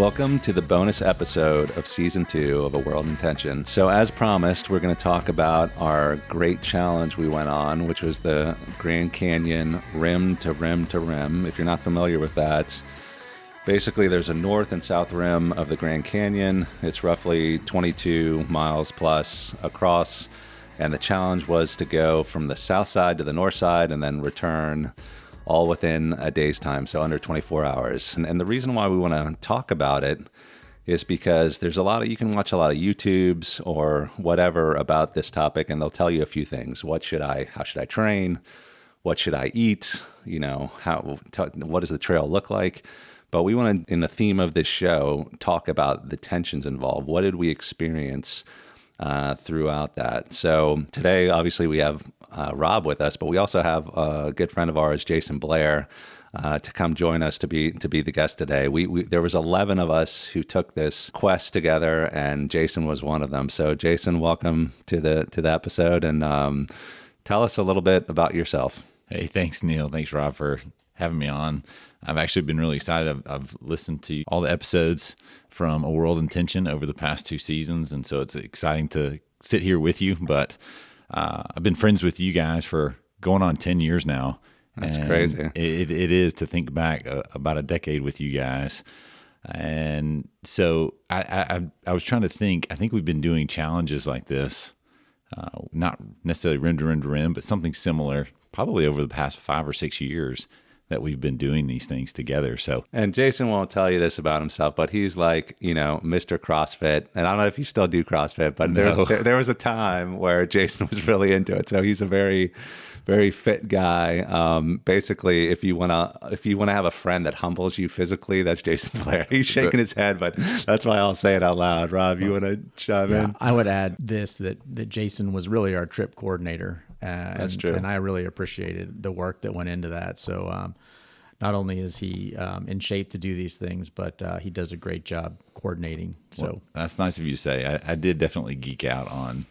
Welcome to the bonus episode of Season 2 of A World in Tension. So as promised, we're going to talk about our great challenge we went on, which was the Grand Canyon rim to rim to rim. If you're not familiar with that, basically there's a north and south rim of the Grand Canyon. It's roughly 22 miles plus across, and the challenge was to go from the south side to the north side and then return all within a day's time, so under 24 hours. And the reason why we want to talk about it is because there's you can watch a lot of YouTubes or whatever about this topic, and they'll tell you a few things. How should I train? What should I eat? What does the trail look like? But we want to, in the theme of this show, talk about the tensions involved. What did we experience throughout that? So today, obviously, we have Rob with us, but we also have a good friend of ours, Jason Blair, to come join us to be the guest today. There was 11 of us who took this quest together, and Jason was one of them. So Jason, welcome to the episode, and tell us a little bit about yourself. Hey, thanks, Neil. Thanks, Rob, for having me on. I've actually been really excited. I've listened to all the episodes from A World in Tension over the past 2 seasons, and so it's exciting to sit here with you. But I've been friends with you guys for going on 10 years now. That's crazy. It is to think back about a decade with you guys. And so I was trying to think. I think we've been doing challenges like this, not necessarily rim to rim to rim, but something similar, probably over the past 5 or 6 years that we've been doing these things together. And Jason won't tell you this about himself, but he's like, Mr. CrossFit. And I don't know if you still do CrossFit, but there was a time where Jason was really into it. So he's a very, very fit guy. Basically, if you want to have a friend that humbles you physically, that's Jason Blair. He's shaking his head, but that's why I'll say it out loud. Rob, you want to chime in? I would add this, that Jason was really our trip coordinator. That's true. And I really appreciated the work that went into that. So not only is he in shape to do these things, but he does a great job coordinating. So well, that's nice of you to say. I did definitely geek out on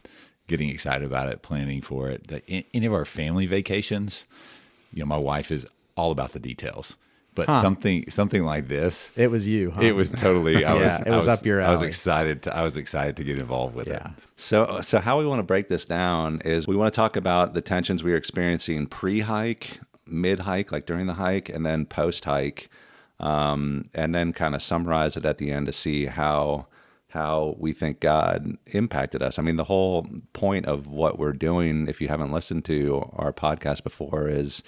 getting excited about it, planning for it. Any of our family vacations, my wife is all about the details. But something like this, it was you. Huh? It was totally. It was up your alley. I was excited to get involved with it. So how we want to break this down is we want to talk about the tensions we were experiencing pre-hike, mid-hike, like during the hike, and then post-hike, and then kind of summarize it at the end to see how we think God impacted us. I mean, the whole point of what we're doing, if you haven't listened to our podcast before, is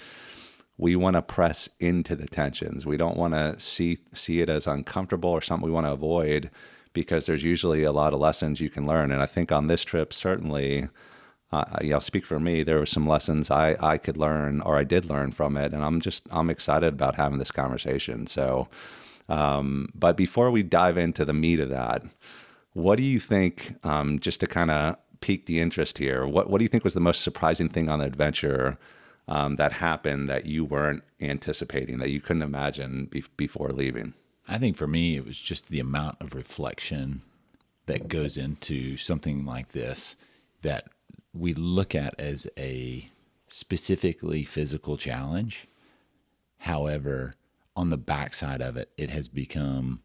we want to press into the tensions. We don't want to see it as uncomfortable or something we want to avoid, because there's usually a lot of lessons you can learn. And I think on this trip, certainly, I'll speak for me, there were some lessons I could learn, or I did learn from it. And I'm excited about having this conversation. So, but before we dive into the meat of that, what do you think, just to kind of pique the interest here, what do you think was the most surprising thing on the adventure that happened that you weren't anticipating, that you couldn't imagine before leaving? I think for me, it was just the amount of reflection that goes into something like this that we look at as a specifically physical challenge. However, on the backside of it, it has become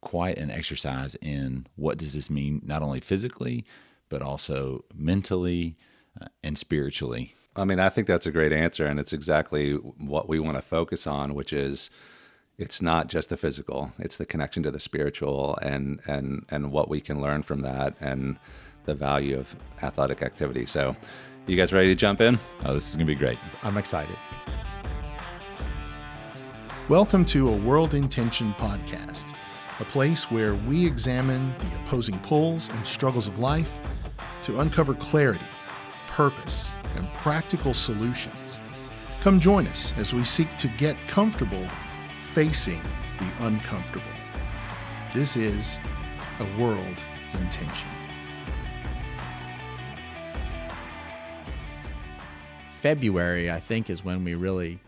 quite an exercise in what does this mean, not only physically, but also mentally and spiritually. I mean, I think that's a great answer, and it's exactly what we want to focus on, which is it's not just the physical, it's the connection to the spiritual and what we can learn from that and the value of athletic activity. So you guys ready to jump in? Oh, this is going to be great. I'm excited. Welcome to A World in Tension podcast, a place where we examine the opposing pulls and struggles of life to uncover clarity, purpose, and practical solutions. Come join us as we seek to get comfortable facing the uncomfortable. This is A World in Tension. February, I think, is when we really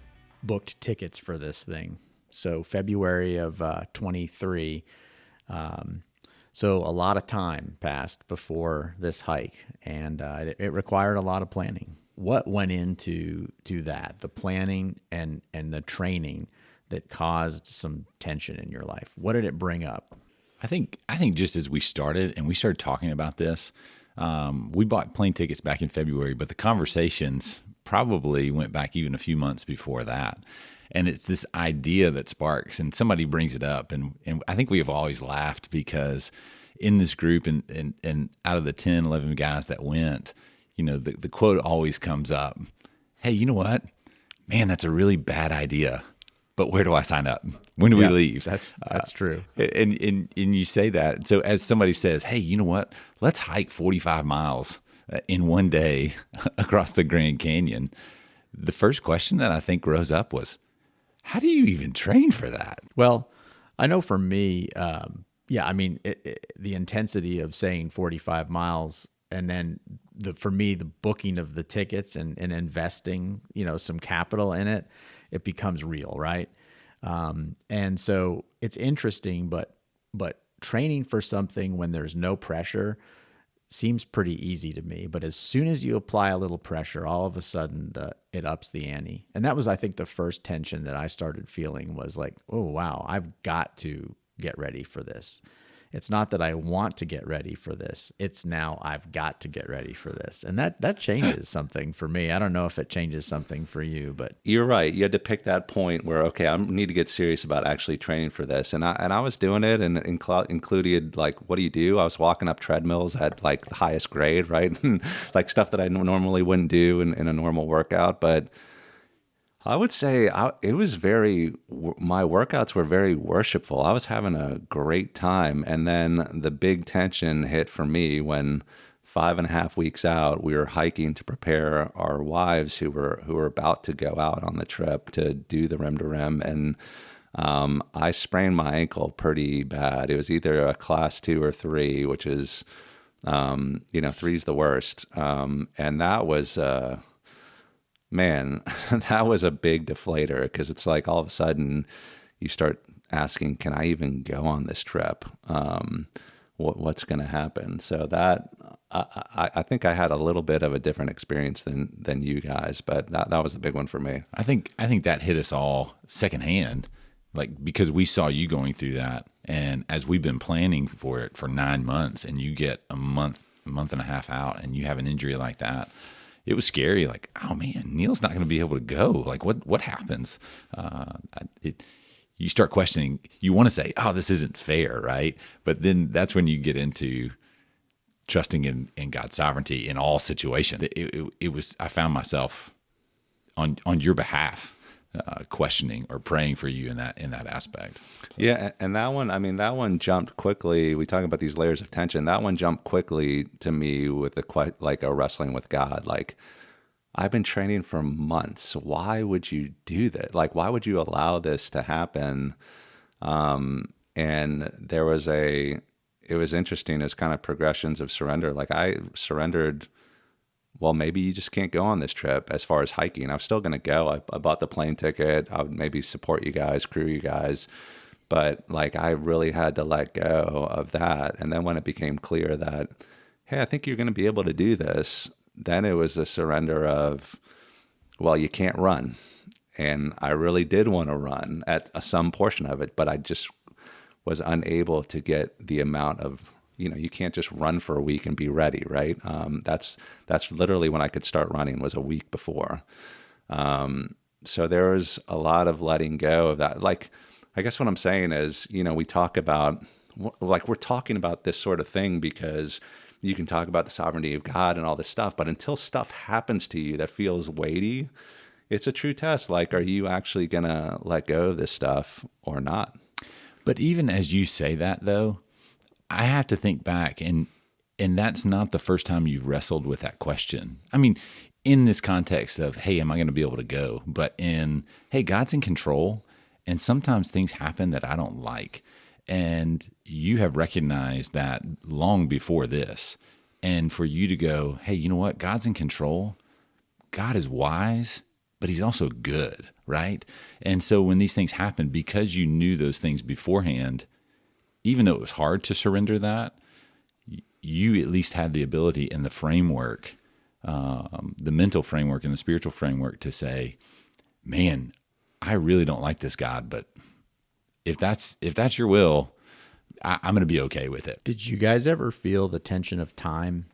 booked tickets for this thing. So February of 23. So a lot of time passed before this hike, and it required a lot of planning. What went into that, the planning and the training that caused some tension in your life? What did it bring up? I think just as we started talking about this, we bought plane tickets back in February, but the conversations probably went back even a few months before that. And it's this idea that sparks, and somebody brings it up, and I think we have always laughed because in this group and out of the 10, 11 guys that went, the quote always comes up, hey, you know what? Man, that's a really bad idea. But where do I sign up? When do we leave? That's true. And you say that. So as somebody says, hey, you know what? Let's hike 45 miles in one day across the Grand Canyon. The first question that I think rose up was, how do you even train for that? Well, I know for me, the intensity of saying 45 miles and then for me, the booking of the tickets and investing, some capital in it, it becomes real, right? And so it's interesting, but training for something when there's no pressure seems pretty easy to me. But as soon as you apply a little pressure, all of a sudden it ups the ante. And that was, I think, the first tension that I started feeling was like, oh, wow, I've got to get ready for this. It's not that I want to get ready for this. It's now I've got to get ready for this. And that changes something for me. I don't know if it changes something for you, but you're right. You had to pick that point where, okay, I need to get serious about actually training for this. And I was doing it, and included, like, what do? I was walking up treadmills at like the highest grade, right? Like stuff that I normally wouldn't do in a normal workout. But I would say my workouts were very worshipful. I was having a great time. And then the big tension hit for me when 5.5 weeks out, we were hiking to prepare our wives who were about to go out on the trip to do the rim to rim. And I sprained my ankle pretty bad. It was either a class 2 or 3, which is, 3 is the worst. And that was, man, that was a big deflator, because it's like all of a sudden you start asking, can I even go on this trip? What's going to happen? So that I think I had a little bit of a different experience than you guys, but that was the big one for me. I think that hit us all secondhand, like, because we saw you going through that, and as we've been planning for it for 9 months, and you get a month and a half out, and you have an injury like that. It was scary. Like, oh man, Neil's not going to be able to go. Like, what happens? You start questioning. You want to say, oh, this isn't fair, right? But then that's when you get into trusting in God's sovereignty in all situations. It was. I found myself on your behalf questioning or praying for you in that aspect. So. Yeah, and that one jumped quickly. We talk about these layers of tension. That one jumped quickly to me with a wrestling with God. Like, I've been training for months. Why would you do that? Like, why would you allow this to happen? And it was interesting as kind of progressions of surrender. Like, I surrendered. Well, maybe you just can't go on this trip as far as hiking. I was still going to go. I bought the plane ticket. I would maybe support you guys, crew you guys. But like, I really had to let go of that. And then when it became clear that, hey, I think you're going to be able to do this, then it was a surrender of, well, you can't run. And I really did want to run at some portion of it, but I just was unable to get the amount of, you can't just run for a week and be ready, right? That's literally when I could start running, was a week before. So there was a lot of letting go of that. Like, I guess what I'm saying is, we talk about, like, we're talking about this sort of thing because you can talk about the sovereignty of God and all this stuff, but until stuff happens to you that feels weighty, it's a true test. Like, are you actually going to let go of this stuff or not? But even as you say that, though, I have to think back, and that's not the first time you've wrestled with that question. I mean, in this context of, hey, am I going to be able to go? But in, hey, God's in control, and sometimes things happen that I don't like. And you have recognized that long before this. And for you to go, hey, you know what? God's in control. God is wise, but he's also good, right? And so when these things happen, because you knew those things beforehand, even though it was hard to surrender that, you at least had the ability and the framework, the mental framework and the spiritual framework to say, man, I really don't like this, God, but if that's your will, I'm going to be okay with it. Did you guys ever feel the tension of time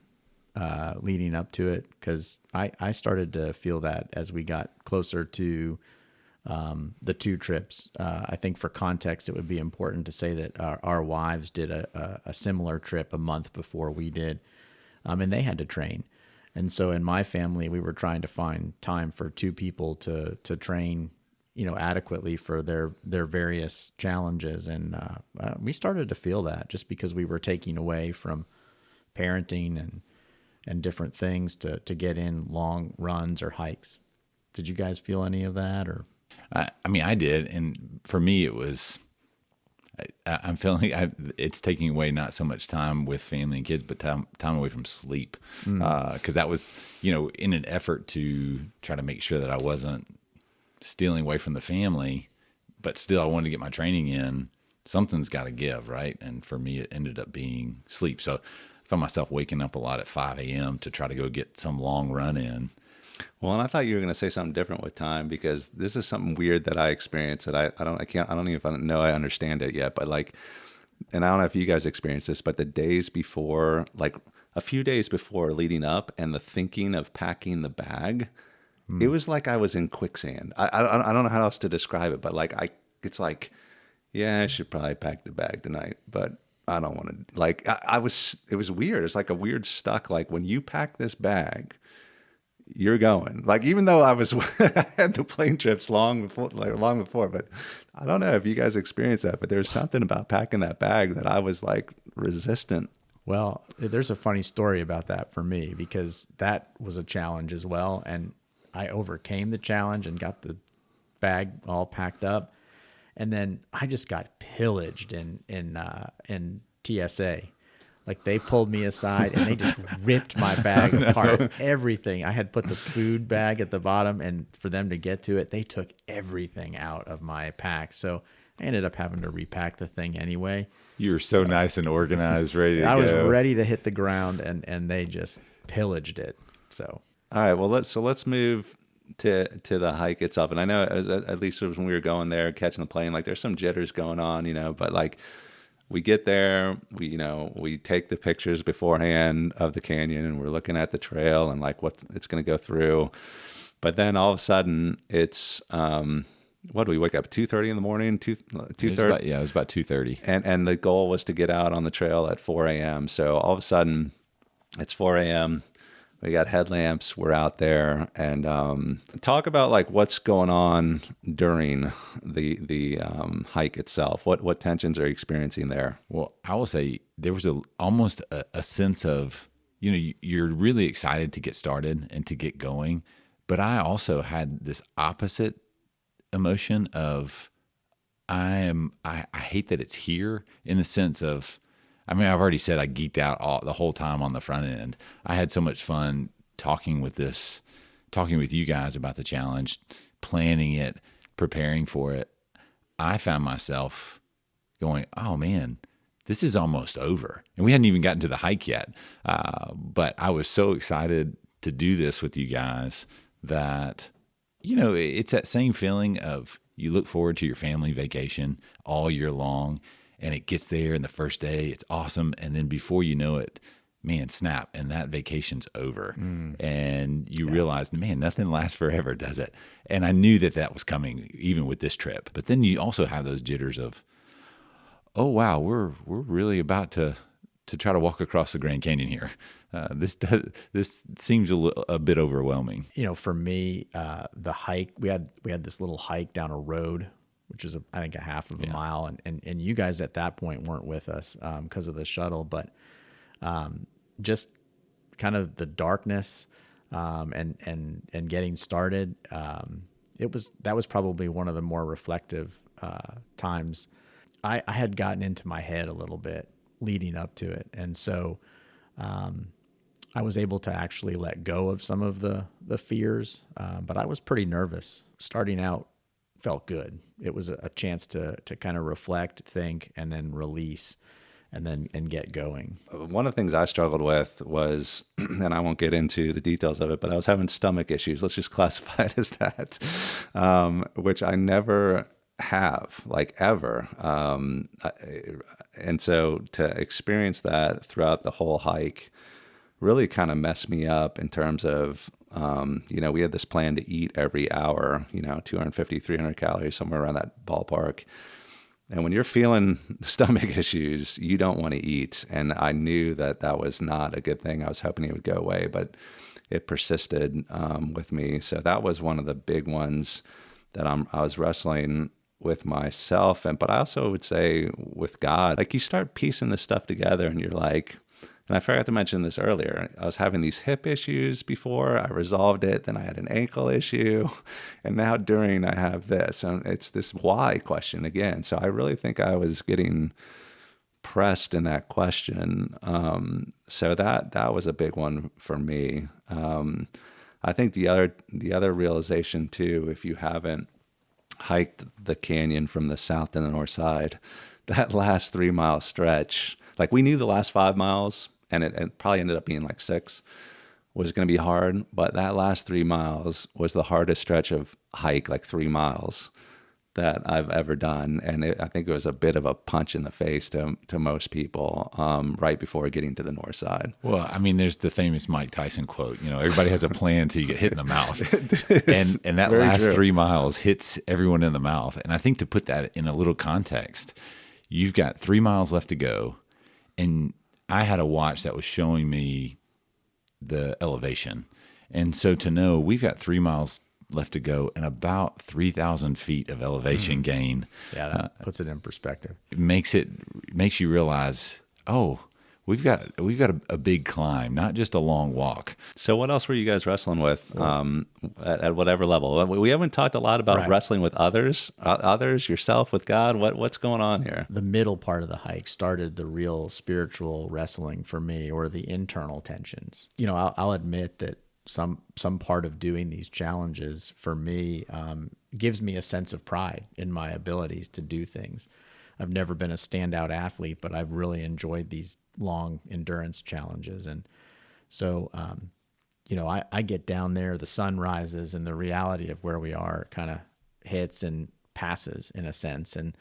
leading up to it? Because I started to feel that as we got closer to the 2 trips. I think for context, it would be important to say that our wives did a similar trip a month before we did, and they had to train. And so in my family, we were trying to find time for 2 people to train, adequately for their various challenges. And we started to feel that just because we were taking away from parenting and different things to get in long runs or hikes. Did you guys feel any of that? Or I mean, I did. And for me, it was, I'm feeling it's taking away not so much time with family and kids, but time away from sleep. Because that was, in an effort to try to make sure that I wasn't stealing away from the family, but still I wanted to get my training in. Something's got to give, right? And for me, it ended up being sleep. So I found myself waking up a lot at 5 a.m. to try to go get some long run in. Well, and I thought you were going to say something different with time, because this is something weird that I experienced that I don't even if I don't know I understand it yet, but like, and I don't know if you guys experienced this, but the days before, like a few days before leading up, and the thinking of packing the bag, it was like I was in quicksand. I don't know how else to describe it, but like it's like, yeah, I should probably pack the bag tonight, but I don't want to. Like it was weird. It's like a weird stuck. Like when you pack this bag, you're going. Like, even though I had the plane trips long before, but I don't know if you guys experienced that, but there's something about packing that bag that I was like resistant. Well, there's a funny story about that for me, because that was a challenge as well. And I overcame the challenge and got the bag all packed up. And then I just got pillaged in TSA. Like, they pulled me aside and they just ripped my bag apart. Everything. I had put the food bag at the bottom, and for them to get to it, they took everything out of my pack. So I ended up having to repack the thing anyway. You were so nice and organized, ready to go. I was ready to hit the ground, and they just pillaged it. So all right, well, let's move to the hike itself. And I know at least when we were going there, catching the plane, like there's some jitters going on, but like, we get there, we take the pictures beforehand of the canyon, and we're looking at the trail and like what it's going to go through. But then all of a sudden it's, what do we wake up 2:30 in the morning? 2:30? Yeah, it was about 2:30. And the goal was to get out on the trail at 4 a.m. So all of a sudden it's 4 a.m. We got headlamps. We're out there, and talk about like what's going on during the hike itself. What tensions are you experiencing there? Well, I will say there was almost a sense of, you're really excited to get started and to get going, but I also had this opposite emotion of I hate that it's here, in the sense of, I mean, I've already said I geeked out the whole time on the front end. I had so much fun talking with you guys about the challenge, planning it, preparing for it. I found myself going, oh man, this is almost over. And we hadn't even gotten to the hike yet. But I was so excited to do this with you guys that, it's that same feeling of you look forward to your family vacation all year long, and it gets there, and the first day it's awesome, and then before you know it, man, snap, and that vacation's over. And you realize, man, nothing lasts forever, does it? And I knew that was coming even with this trip. But then you also have those jitters of, oh wow, we're really about to try to walk across the Grand Canyon here. This seems a bit overwhelming. For me, the hike, we had this little hike down a road, which is I think a half of a mile, and you guys at that point weren't with us because of the shuttle, but just kind of the darkness and getting started, that was probably one of the more reflective times. I had gotten into my head a little bit leading up to it, and so I was able to actually let go of some of the fears, but I was pretty nervous. Starting out felt good. It was a chance to kind of reflect, think, and then release. and get going. One of the things I struggled with was, and I won't get into the details of it, but I was having stomach issues. Let's just classify it as that, which I never have, like ever. And so to experience that throughout the whole hike really kind of messed me up in terms of, we had this plan to eat every hour, 250, 300 calories, somewhere around that ballpark. And when you're feeling stomach issues, you don't want to eat. And I knew that that was not a good thing. I was hoping it would go away, but it persisted with me. So that was one of the big ones that I was wrestling with myself. But I also would say with God, like you start piecing this stuff together and you're like, and I forgot to mention this earlier, I was having these hip issues before, I resolved it, then I had an ankle issue, and now during I have this, and it's this why question again. So I really think I was getting pressed in that question. So that was a big one for me. I think the other realization too, if you haven't hiked the canyon from the south to the north side, that last 3 mile stretch, like we knew the last 5 miles, and it probably ended up being like 6, was going to be hard. But that last 3 miles was the hardest stretch of hike, like 3 miles, that I've ever done. And I think it was a bit of a punch in the face to most people right before getting to the north side. Well, I mean, there's the famous Mike Tyson quote, everybody has a plan until you get hit in the mouth. and that last true. 3 miles hits everyone in the mouth. And I think to put that in a little context, you've got 3 miles left to go. And I had a watch that was showing me the elevation. And so to know we've got 3 miles left to go and about 3,000 feet of elevation gain. Yeah, that puts it in perspective. It makes you realize, we've got a big climb, not just a long walk. So what else were you guys wrestling with at whatever level? We haven't talked a lot about wrestling with others, yourself, with God. What's going on here? The middle part of the hike started the real spiritual wrestling for me, or the internal tensions. I'll admit that some part of doing these challenges for me gives me a sense of pride in my abilities to do things. I've never been a standout athlete, but I've really enjoyed these long endurance challenges. And so, I get down there, the sun rises, and the reality of where we are kind of hits and passes in a sense. And,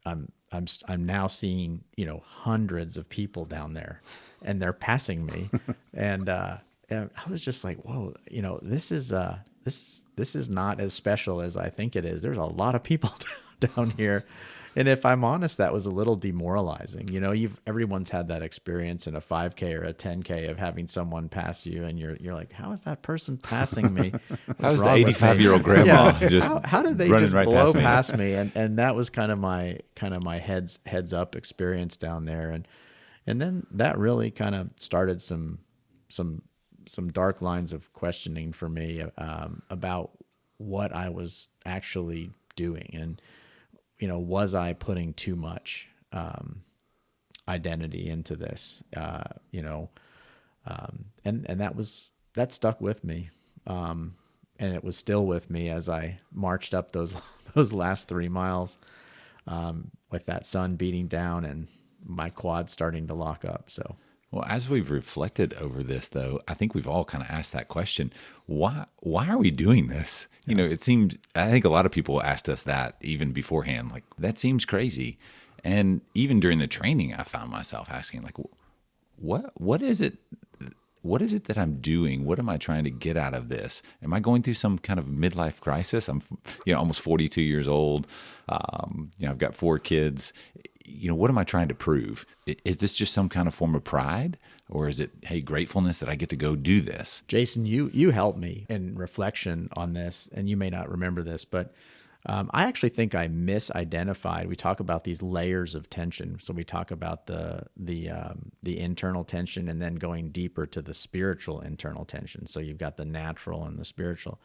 I'm now seeing, hundreds of people down there, and they're passing me. And I was just like, whoa, this is not as special as I think it is. There's a lot of people down here. And if I'm honest, that was a little demoralizing. Everyone's had that experience in a 5K or a 10K of having someone pass you, and you're like, how is that person passing me? How's the 85-year-old grandma just how did they running just right blow past me? And that was kind of my heads up experience down there, and then that really kind of started some dark lines of questioning for me about what I was actually doing. And was I putting too much identity into this? And that stuck with me, and it was still with me as I marched up those last 3 miles with that sun beating down and my quad starting to lock up. So. Well, as we've reflected over this, though, I think we've all kind of asked that question: why are we doing this? It seems. I think a lot of people asked us that even beforehand. Like, that seems crazy. And even during the training, I found myself asking, like, what is it? What is it that I'm doing? What am I trying to get out of this? Am I going through some kind of midlife crisis? I'm, almost 42 years old. I've got 4 kids. What am I trying to prove? Is this just some kind of form of pride, or is it, hey, gratefulness that I get to go do this? Jason, you helped me in reflection on this, and you may not remember this, but I actually think I misidentified. We talk about these layers of tension. So we talk about the internal tension, and then going deeper to the spiritual internal tension. So you've got the natural and the spiritual,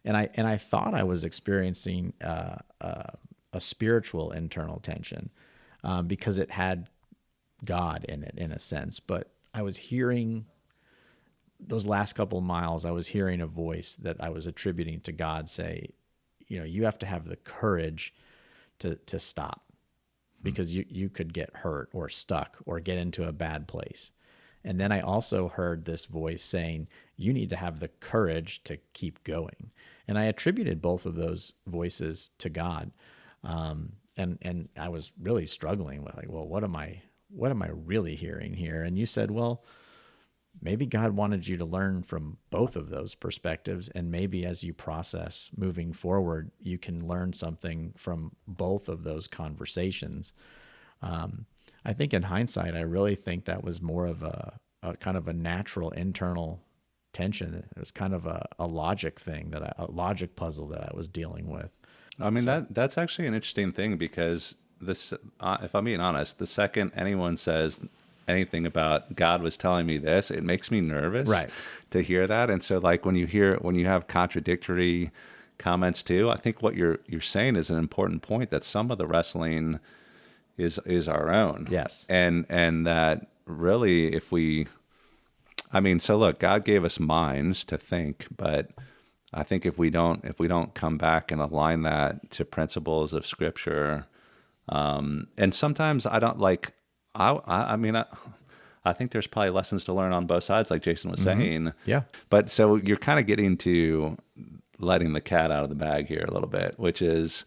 and I thought I was experiencing a spiritual internal tension. Because it had God in it, in a sense. But I was hearing, those last couple of miles, I was hearing a voice that I was attributing to God say, you have to have the courage to stop. because you could get hurt or stuck or get into a bad place. And then I also heard this voice saying, you need to have the courage to keep going. And I attributed both of those voices to God. And I was really struggling with like, well, what am I really hearing here? And you said, well, maybe God wanted you to learn from both of those perspectives. And maybe as you process moving forward, you can learn something from both of those conversations. I think in hindsight, I really think that was more of a kind of a natural internal tension. It was kind of a logic thing, a logic puzzle that I was dealing with. I mean, that's actually an interesting thing, because this, if I'm being honest, the second anyone says anything about God was telling me this, it makes me nervous to hear that. And so like when you have contradictory comments too, I think what you're saying is an important point, that some of the wrestling is our own. Yes. And that really so look, God gave us minds to think, but I think if we don't come back and align that to principles of Scripture, and sometimes I don't like, I think there's probably lessons to learn on both sides, like Jason was saying. Yeah. But so you're kind of getting to letting the cat out of the bag here a little bit, which is,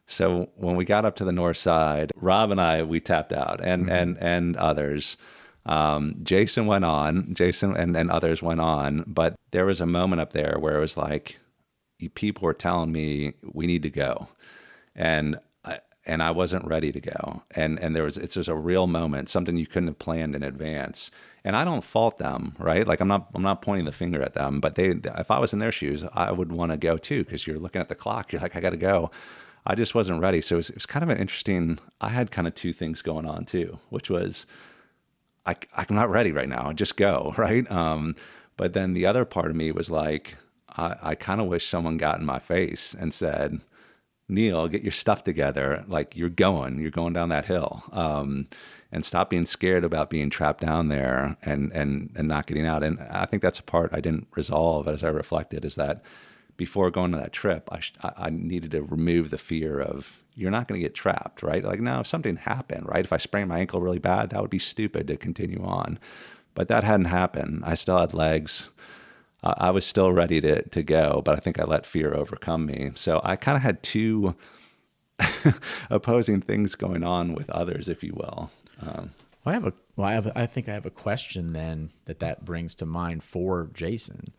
so when we got up to the north side, Rob and I, we tapped out, and others. Jason and others went on, but there was a moment up there where it was like, people were telling me we need to go, and I wasn't ready to go, and it's a real moment, something you couldn't have planned in advance, and I don't fault them, right? Like I'm not pointing the finger at them, but if I was in their shoes, I would want to go too, because you're looking at the clock, you're like, I got to go. I just wasn't ready, so it was kind of an interesting. I had kind of two things going on too, which was, I'm not ready right now. Just go, right? But then the other part of me was like, I kind of wish someone got in my face and said, Neil, get your stuff together. Like you're going down that hill, and stop being scared about being trapped down there and not getting out. And I think that's a part I didn't resolve as I reflected, is that before going to that trip, I needed to remove the fear of, you're not going to get trapped, right? Like, now, if something happened, right? If I sprained my ankle really bad, that would be stupid to continue on. But that hadn't happened. I still had legs. I was still ready to go, but I think I let fear overcome me. So I kind of had two opposing things going on with others, if you will. I think I have a question then that brings to mind for Jason.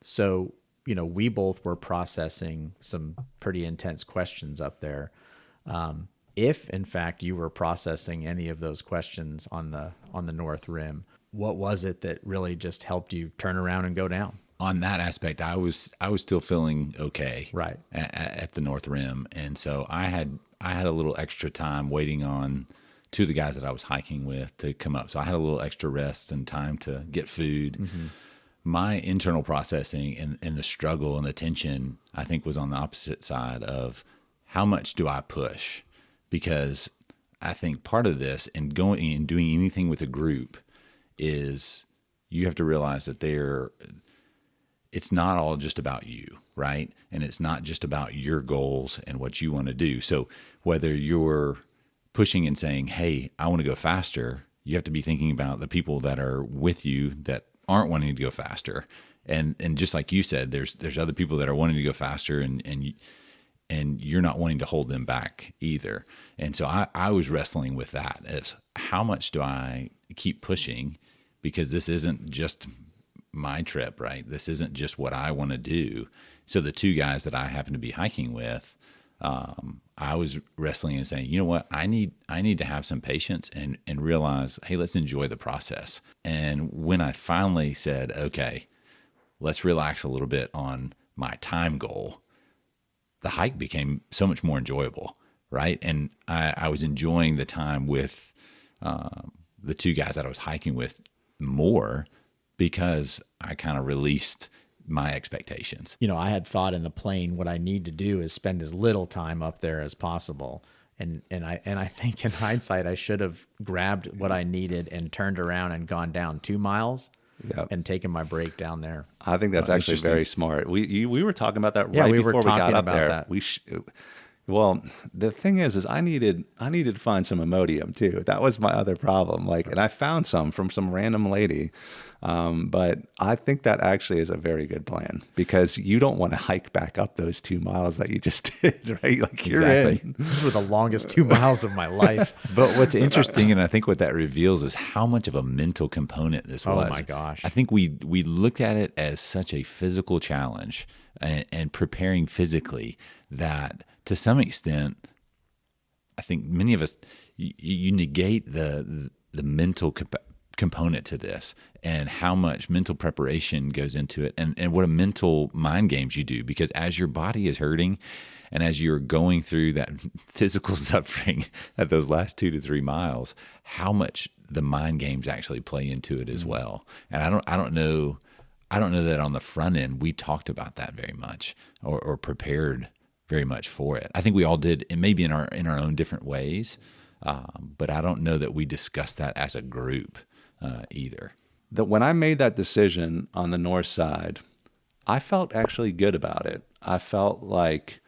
So, we both were processing some pretty intense questions up there. If in fact you were processing any of those questions on the North Rim, what was it that really just helped you turn around and go down? On that aspect, I was still feeling okay, right, at the North Rim, and so I had a little extra time waiting on two of the guys that I was hiking with to come up. So I had a little extra rest and time to get food. Mm-hmm. My internal processing and the struggle and the tension, I think, was on the opposite side of how much do I push? Because I think part of this and going and doing anything with a group is you have to realize that it's not all just about you, right? And it's not just about your goals and what you want to do. So whether you're pushing and saying, hey, I want to go faster, you have to be thinking about the people that are with you that aren't wanting to go faster. And just like you said, there's other people that are wanting to go faster and you're not wanting to hold them back either. And so I was wrestling with that. It's how much do I keep pushing? Because this isn't just my trip, right? This isn't just what I want to do. So the two guys that I happen to be hiking with, I was wrestling and saying, you know what, I need to have some patience and realize, hey, let's enjoy the process. And when I finally said, okay, let's relax a little bit on my time goal, the hike became so much more enjoyable, right? And I was enjoying the time with the two guys that I was hiking with more because I kind of released my expectations. I had thought in the plane, what I need to do is spend as little time up there as possible. And I think in hindsight, I should have grabbed what I needed and turned around and gone down 2 miles and taken my break down there. I think that's actually very smart. We were talking about that right before we got up there. Well, the thing is I needed to find some Imodium too. That was my other problem. Like, and I found some from some random lady. But I think that actually is a very good plan because you don't want to hike back up those 2 miles that you just did, right? Like you're Exactly. in. These were the longest 2 miles of my life. But what's interesting, and I think what that reveals, is how much of a mental component this was. Oh my gosh. I think we looked at it as such a physical challenge and preparing physically that to some extent, I think many of us, you negate the mental component to this and how much mental preparation goes into it and what a mental mind games you do, because as your body is hurting and as you're going through that physical suffering at those last 2 to 3 miles, how much the mind games actually play into it as well. And I don't know that on the front end we talked about that very much or prepared very much for it. I think we all did, and maybe in our own different ways, but I don't know that we discussed that as a group either. That when I made that decision on the north side, I felt actually good about it. I felt like,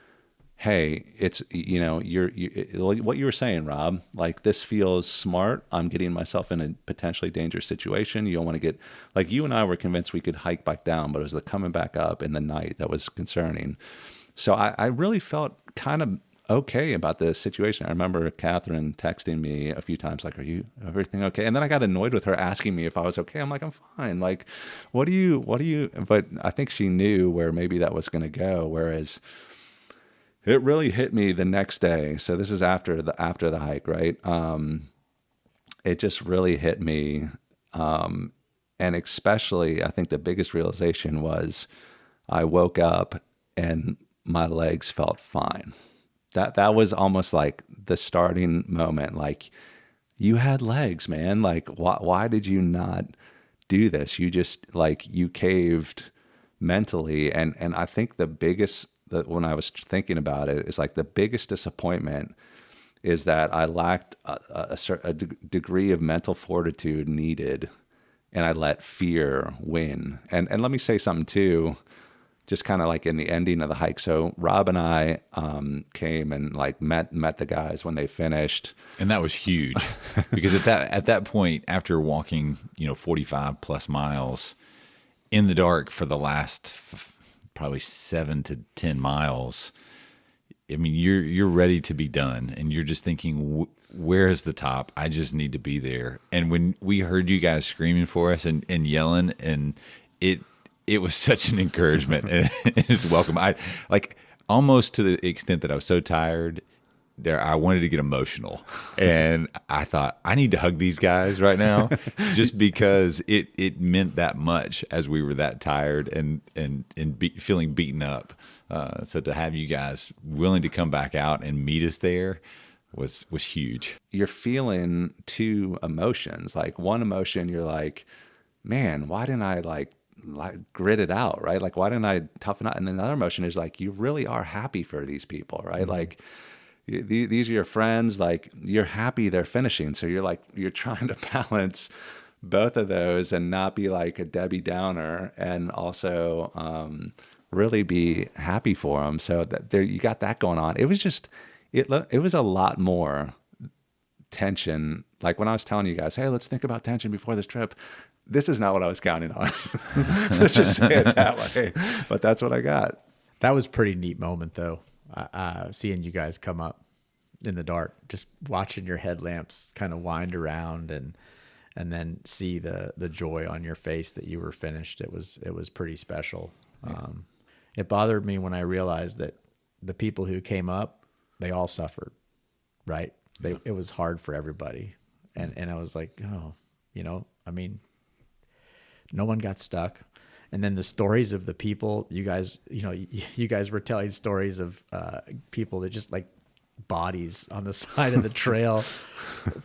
hey, it's, like what you were saying, Rob, like this feels smart. I'm getting myself in a potentially dangerous situation. You don't want to get, like you and I were convinced we could hike back down, but it was the coming back up in the night that was concerning. So I really felt kind of okay about the situation. I remember Catherine texting me a few times, like, everything okay? And then I got annoyed with her asking me if I was okay. I'm like, I'm fine. Like, what do you, but I think she knew where maybe that was going to go. Whereas it really hit me the next day. So this is after the hike, right? It just really hit me. And especially, I think the biggest realization was I woke up and my legs felt fine. That was almost like the starting moment. Like, you had legs, man. Like, why did you not do this? You just, like, you caved mentally. And I think the biggest, when I was thinking about it, is like the biggest disappointment is that I lacked a degree of mental fortitude needed, and I let fear win. And let me say something too, just kind of like in the ending of the hike. So Rob and I came and like met the guys when they finished. And that was huge because at that point, after walking, 45 plus miles in the dark for the last probably 7 to 10 miles, I mean, you're ready to be done, and you're just thinking, where is the top? I just need to be there. And when we heard you guys screaming for us and yelling, and it was such an encouragement, and it's welcome. I like almost to the extent that I was so tired there, I wanted to get emotional, and I thought I need to hug these guys right now, just because it meant that much as we were that tired and feeling beaten up. So to have you guys willing to come back out and meet us there was huge. You're feeling two emotions. Like one emotion, you're like, man, why didn't I like grit it out, right? Like, why didn't I toughen up? And then another emotion is like, you really are happy for these people, right? Mm-hmm. Like, these are your friends, like, you're happy they're finishing. So you're trying to balance both of those and not be like a Debbie Downer, and also really be happy for them. So that there, you got that going on. It was just, it was a lot more tension. Like when I was telling you guys, hey, let's think about tension before this trip. This is not what I was counting on. Let's just say it that way. But that's what I got. That was a pretty neat moment, though, seeing you guys come up in the dark, just watching your headlamps kind of wind around, and then see the joy on your face that you were finished. It was pretty special. Yeah. It bothered me when I realized that the people who came up, they all suffered, right? It was hard for everybody. And I was like, oh, I mean, no one got stuck. And then the stories of the people, you guys were telling stories of people that just like bodies on the side of the trail,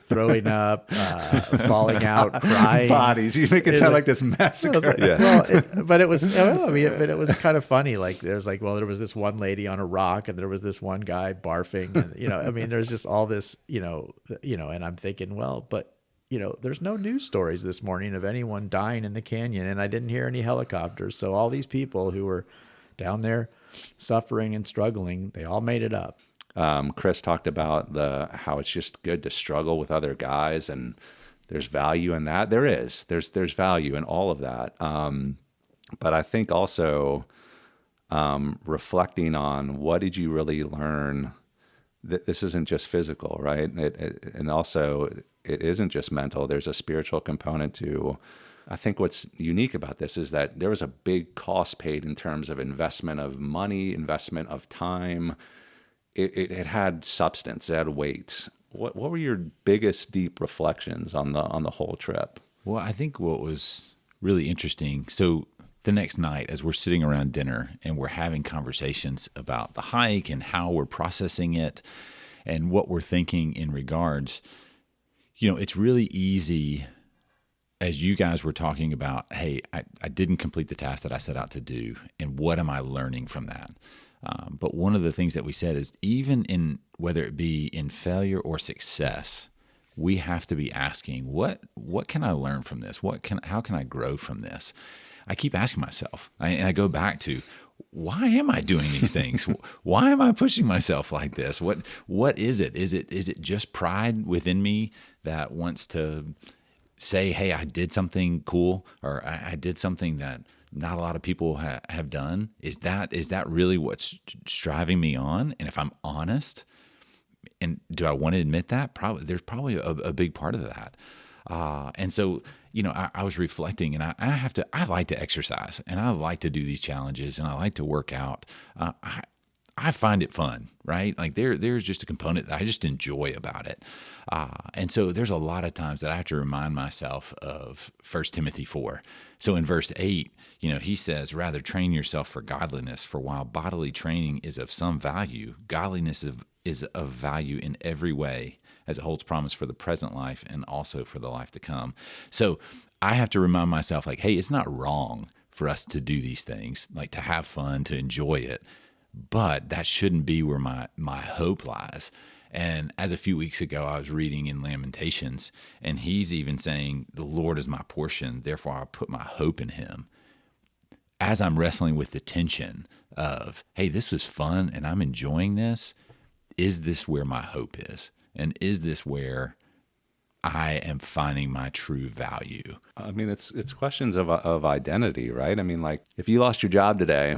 throwing up, falling out, crying. Bodies. You make it sound like this massacre. Like, yeah. Well, but it was, it was kind of funny. Like there was this one lady on a rock, and there was this one guy barfing, and there's just all this, and I'm thinking, well, but there's no news stories this morning of anyone dying in the canyon, and I didn't hear any helicopters. So all these people who were down there suffering and struggling, they all made it up. Chris talked about how it's just good to struggle with other guys, and there's value in that. There's value in all of that. But I think also reflecting on what did you really learn. This isn't just physical, right? And also it isn't just mental. There's a spiritual component to. I think what's unique about this is that there was a big cost paid in terms of investment of money, investment of time. It had substance, it had weight. What were your biggest deep reflections on the whole trip? Well, I think what was really interesting, so the next night as we're sitting around dinner and we're having conversations about the hike and how we're processing it and what we're thinking in regards, it's really easy, as you guys were talking about, hey, I didn't complete the task that I set out to do, and what am I learning from that? But one of the things that we said is even in whether it be in failure or success, we have to be asking, what can I learn from this? How can I grow from this? I keep asking myself, and I go back to, why am I doing these things? Why am I pushing myself like this? What is it? Is it just pride within me that wants to say, hey, I did something cool, or I did something that not a lot of people have done? Is that really what's striving me on? And if I'm honest, and do I want to admit that? There's probably a big part of that. And so, I was reflecting, and I like to exercise, and I like to do these challenges, and I like to work out. I find it fun, right? Like there's just a component that I just enjoy about it. And so there's a lot of times that I have to remind myself of 1 Timothy 4. So in verse 8, he says, rather train yourself for godliness, for while bodily training is of some value, godliness is of value in every way, as it holds promise for the present life and also for the life to come. So I have to remind myself, like, hey, it's not wrong for us to do these things, like to have fun, to enjoy it, but that shouldn't be where my hope lies. And as a few weeks ago, I was reading in Lamentations, and he's even saying, the Lord is my portion, therefore I put my hope in him. As I'm wrestling with the tension of, hey, this was fun and I'm enjoying this, is this where my hope is? And is this where I am finding my true value? I mean, it's questions of identity, right? I mean, like, if you lost your job today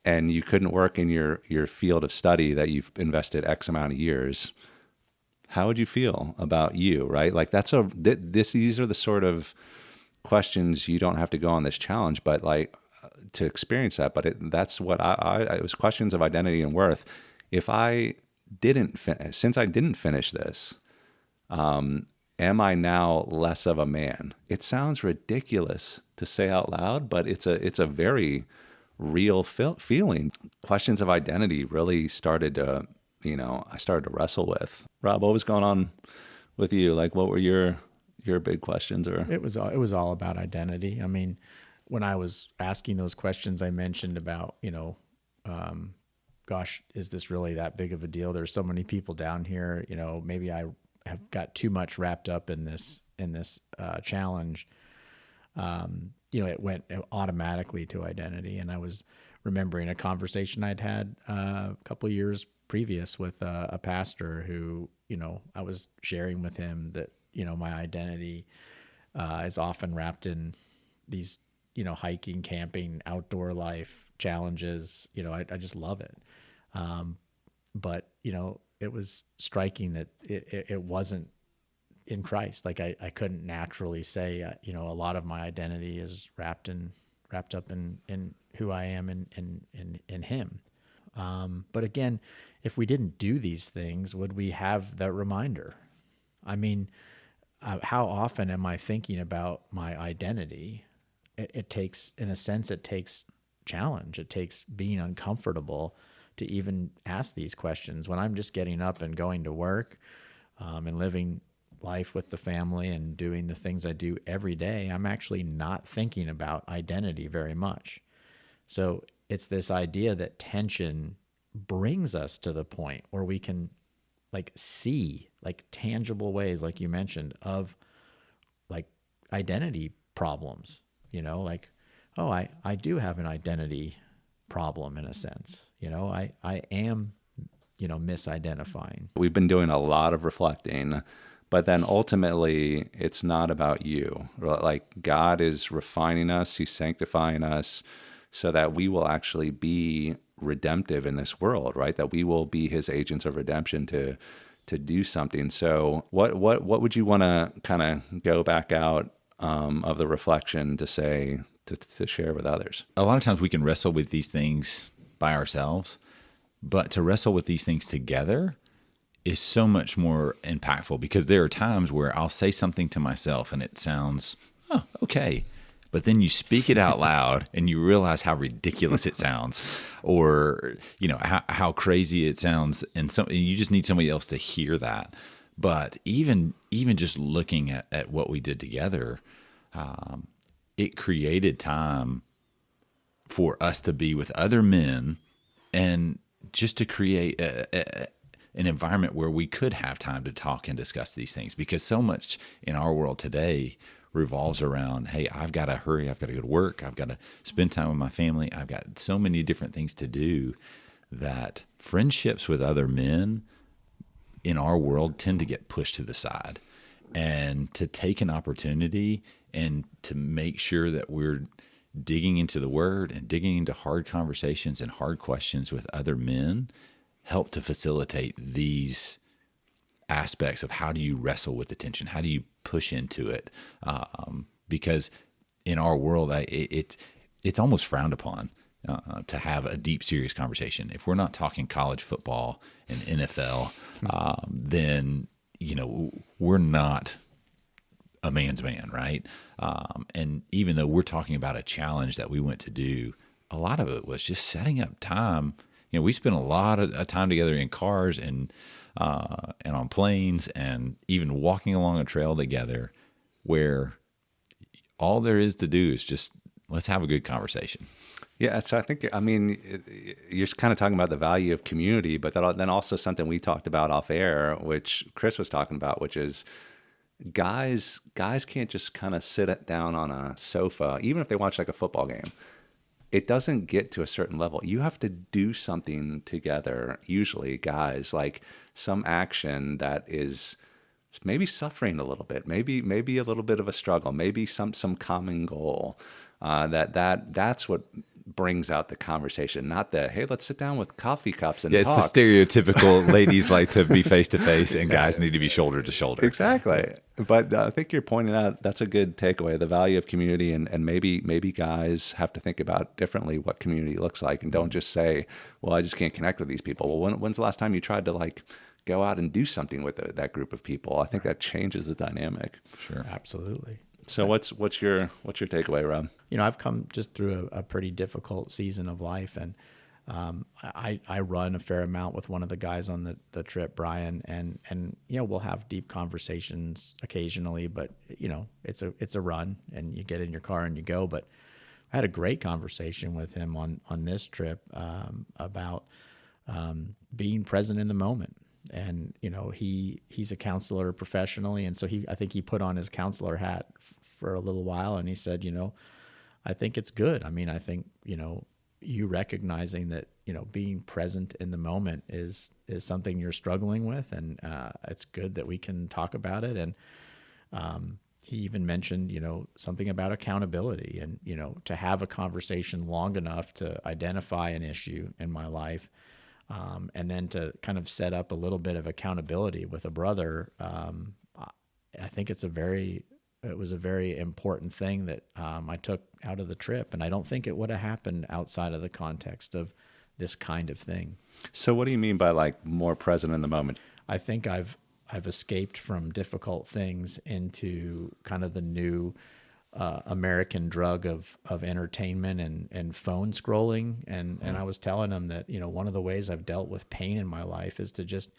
and you couldn't work in your field of study that you've invested X amount of years, how would you feel about you, right? Like, these are the sort of questions. You don't have to go on this challenge, but like to experience that. But that's what it was, questions of identity and worth. If I since I didn't finish this, am I now less of a man? It sounds ridiculous to say out loud, but it's a very real feeling. Questions of identity really started to, I started to wrestle with. Rob, what was going on with you? Like, what were your big questions? Or it was all about identity. I mean, when I was asking those questions, I mentioned about, gosh, is this really that big of a deal? There's so many people down here, maybe I have got too much wrapped up in this challenge. It went automatically to identity. And I was remembering a conversation I'd had a couple of years previous with a pastor who, I was sharing with him that, my identity is often wrapped in these, hiking, camping, outdoor life challenges. I just love it. But, it was striking that it wasn't in Christ. Like I couldn't naturally say, a lot of my identity is wrapped up in who I am in him. But again, if we didn't do these things, would we have that reminder? I mean, how often am I thinking about my identity? It takes, in a sense, it takes challenge. It takes being uncomfortable to even ask these questions. When I'm just getting up and going to work and living life with the family and doing the things I do every day, I'm actually not thinking about identity very much. So it's this idea that tension brings us to the point where we can see tangible ways, like you mentioned, of identity problems, I do have an identity problem in a sense. I am misidentifying. We've been doing a lot of reflecting, but then ultimately it's not about you. Like God is refining us, he's sanctifying us so that we will actually be redemptive in this world, right? That we will be his agents of redemption to do something. So what would you want to kind of go back out of the reflection to say, to share with others? A lot of times we can wrestle with these things by ourselves, but to wrestle with these things together is so much more impactful, because there are times where I'll say something to myself and it sounds, oh, okay. But then you speak it out loud and you realize how ridiculous it sounds, or, how crazy it sounds. And you just need somebody else to hear that. But even just looking at what we did together, it created time for us to be with other men and just to create an environment where we could have time to talk and discuss these things, because so much in our world today revolves around, hey, I've got to hurry, I've got to go to work, I've got to spend time with my family, I've got so many different things to do, that friendships with other men in our world tend to get pushed to the side. And to take an opportunity and to make sure that we're digging into the Word and digging into hard conversations and hard questions with other men help to facilitate these aspects of how do you wrestle with the tension? How do you push into it? Because in our world, it's almost frowned upon to have a deep, serious conversation. If we're not talking college football and NFL, then we're not a man's man, right? And even though we're talking about a challenge that we went to do, a lot of it was just setting up time. We spent a lot of time together in cars and on planes, and even walking along a trail together, where all there is to do is just, let's have a good conversation. Yeah, so I think, you're kind of talking about the value of community, but then also something we talked about off air, which Chris was talking about, which is guys can't just kind of sit down on a sofa, even if they watch like a football game. It doesn't get to a certain level. You have to do something together, usually, guys, like some action that is maybe suffering a little bit, maybe a little bit of a struggle, maybe some common goal. That's what brings out the conversation, not the, hey, let's sit down with coffee cups and talk. It's the stereotypical ladies like to be face to face and guys need to be shoulder to shoulder. Exactly. But I think you're pointing out that's a good takeaway, the value of community, and maybe guys have to think about differently what community looks like, and don't just say, well, I just can't connect with these people. Well, when's the last time you tried to like go out and do something with that group of people? I think that changes the dynamic. Sure. Absolutely. So what's your takeaway, Rob? I've come just through a pretty difficult season of life, and I run a fair amount with one of the guys on the trip, Brian, and we'll have deep conversations occasionally, but it's a run, and you get in your car and you go. But I had a great conversation with him on this trip about being present in the moment. And he's a counselor professionally, and so I think he put on his counselor hat for a little while, and he said, I think it's good. I think you recognizing that being present in the moment is something you're struggling with, and it's good that we can talk about it. And he even mentioned something about accountability, and to have a conversation long enough to identify an issue in my life. And then to kind of set up a little bit of accountability with a brother, I think it was a very important thing that I took out of the trip, and I don't think it would have happened outside of the context of this kind of thing. So what do you mean by like more present in the moment? I think I've escaped from difficult things into kind of the new American drug of entertainment and phone scrolling. And I was telling him that, one of the ways I've dealt with pain in my life is to just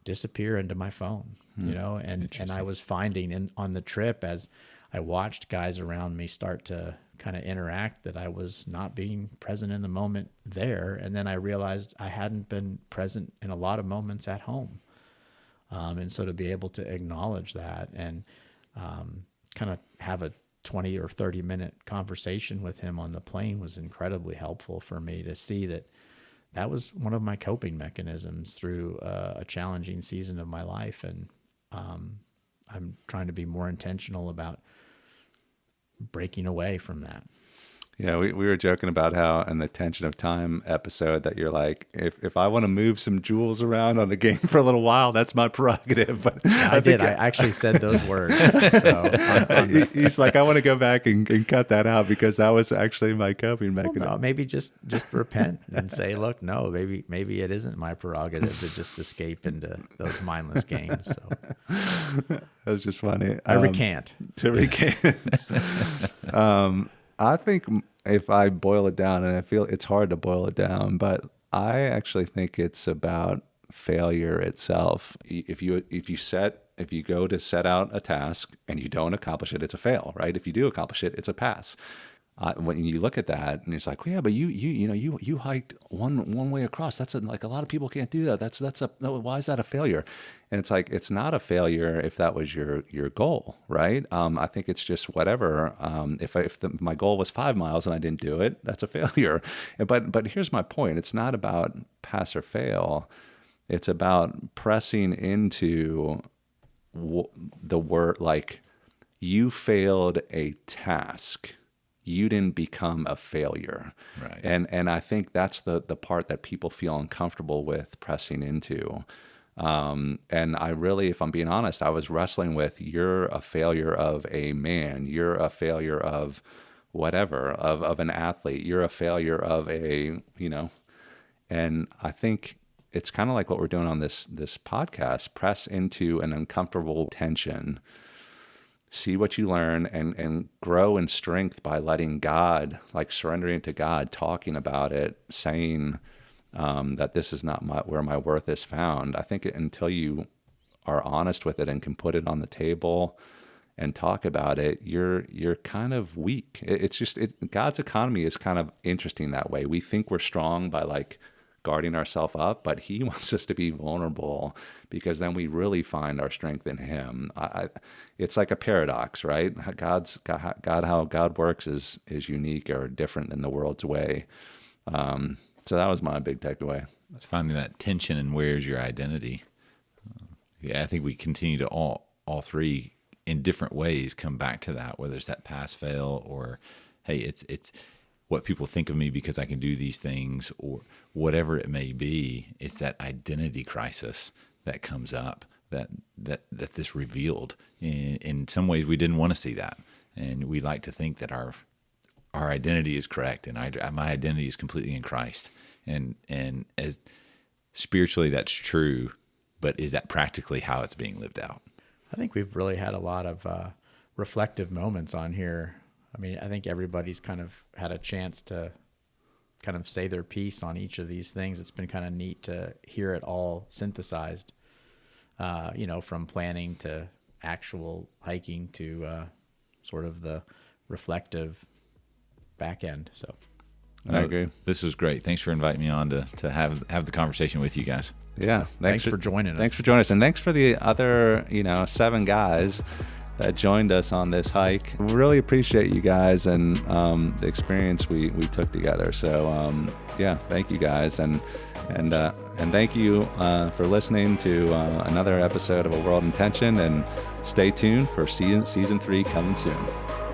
disappear into my phone, and I was finding on the trip, as I watched guys around me start to kind of interact, that I was not being present in the moment there. And then I realized I hadn't been present in a lot of moments at home. And so to be able to acknowledge that and kind of have a 20 or 30 minute conversation with him on the plane was incredibly helpful for me to see that that was one of my coping mechanisms through a challenging season of my life. And I'm trying to be more intentional about breaking away from that. Yeah, we were joking about how in the Tension of Time episode that you're like, if I want to move some jewels around on the game for a little while, that's my prerogative. But I did. I actually said those words. So he's like, I want to go back and cut that out because that was actually my coping mechanism. Well, no, maybe just repent and say, look, no, maybe it isn't my prerogative to just escape into those mindless games. So that was just funny. I recant. To recant. I think if I boil it down, and I feel it's hard to boil it down, but I actually think it's about failure itself. If you go to set out a task and you don't accomplish it, it's a fail, right? If you do accomplish it, it's a pass. When you look at that, and it's like, well, yeah, but you hiked one way across. That's like a lot of people can't do that. Why is that a failure? And it's like, it's not a failure if that was your goal, right? I think it's just whatever. If my goal was 5 miles and I didn't do it, that's a failure. But here's my point: it's not about pass or fail. It's about pressing into the word, like, you failed a task. You didn't become a failure. Right. And I think that's the part that people feel uncomfortable with pressing into. And I really, if I'm being honest, I was wrestling with, you're a failure of a man. You're a failure of whatever, of an athlete. You're a failure of and I think it's kind of like what we're doing on this podcast, press into an uncomfortable tension. See what you learn and grow in strength by letting God, like surrendering to God, talking about it, saying that this is not where my worth is found. I think until you are honest with it and can put it on the table and talk about it, you're kind of weak. It's just God's economy is kind of interesting that way. We think we're strong by like guarding ourselves up, but he wants us to be vulnerable because then we really find our strength in him. It's like a paradox, right? How God works is unique or different than the world's way. So that was my big takeaway. It's finding that tension and where's your identity. I think we continue to all three in different ways come back to that, whether it's that pass fail or, hey, it's what people think of me because I can do these things, or whatever it may be. It's that identity crisis that comes up that this revealed. In some ways, we didn't want to see that, and we like to think that our identity is correct, and my identity is completely in Christ, and as spiritually that's true, but is that practically how it's being lived out? I think we've really had a lot of reflective moments on here. I mean, I think everybody's kind of had a chance to kind of say their piece on each of these things. It's been kind of neat to hear it all synthesized, from planning to actual hiking to sort of the reflective back end. So I agree. This was great. Thanks for inviting me on to have the conversation with you guys. Yeah. Thanks for joining us. Thanks for joining us. And thanks for the other, 7 guys that joined us on this hike. We really appreciate you guys and the experience we took together. So thank you guys, and thank you for listening to another episode of A World in Tension, and stay tuned for season 3 coming soon.